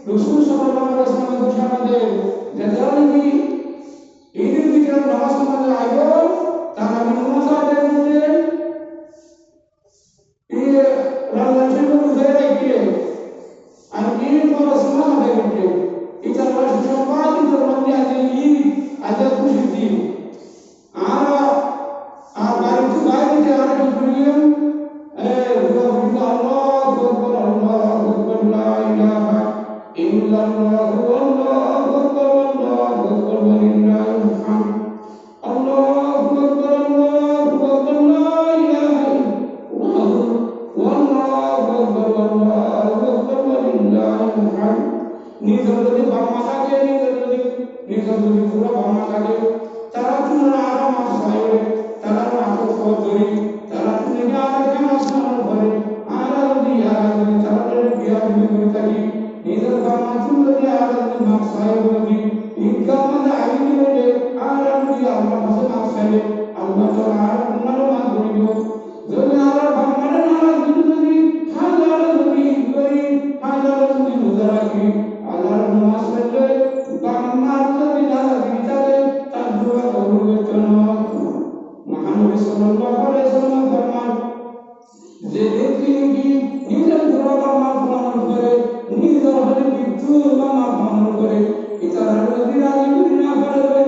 রসুল সাল্লাল্লাহু আলাইহি ওয়াসাল্লাম আমাদের যাদেরকে ঈদের ভিতরে নামাজ পড়তে আইবো তারা মুনাফাতের মধ্যে এই রমজানের রোজা রেখে আর ঈদ পড়াশোনা আদায় করতে এটা রাষ্ট্র সম্পাদিত মধ্যে আছে ঈদ আদায় খুশি দিন আর আর বাড়িতে বাইরে আর কি করিলেন আল্লাহু আকবার আল্লাহু আকবার লা ইলাহা ইল্লাল্লাহু আল্লাহু আকবার আল্লাহু আকবার ওয়ালিল্লাহিল হামদ আল্লাহু আকবার আল্লাহু আকবার লা ইলাহা ইল্লাল্লাহু আল্লাহু আকবার আল্লাহু আকবার ওয়ালিল্লাহিল হামদ নিজের যদি বাম্মা থাকে নিজের যদি পুরো বাম্মা থাকে তারা তুমি আরাম আসায় তারা আতো ধরি তারা তুমি আর কেমন স্নান করে আরাধি তারা বিয়া করে থাকি নিজের বাম্মা তুমি যদি আরাধি মাসায় বলি ঈদগাহ মধ্যে আইনি বলে আরাধি আল্লাহ কাছে মাসায় আল্লাহ তাআলা আরাধনার মাঝ করিব যদি আর বাম্মার নামাজ যদি হাজার যদি করি হাজার যদি রোজা রাখি আল্লাহর নামাজ পড়লে বাম্মার যদি নামাজ বিতালে তার দোয়া কবুল করতে না মুহাম্মদ সাল্লাল্লাহু আলাইহি ওয়াসাল্লাম ফরমান যে ব্যক্তি নাকি নিজের পুরো বাম্মা পালন করে নিজের হলে মৃত্যু বাম্মা পালন করে এটা নবীর আলী না করে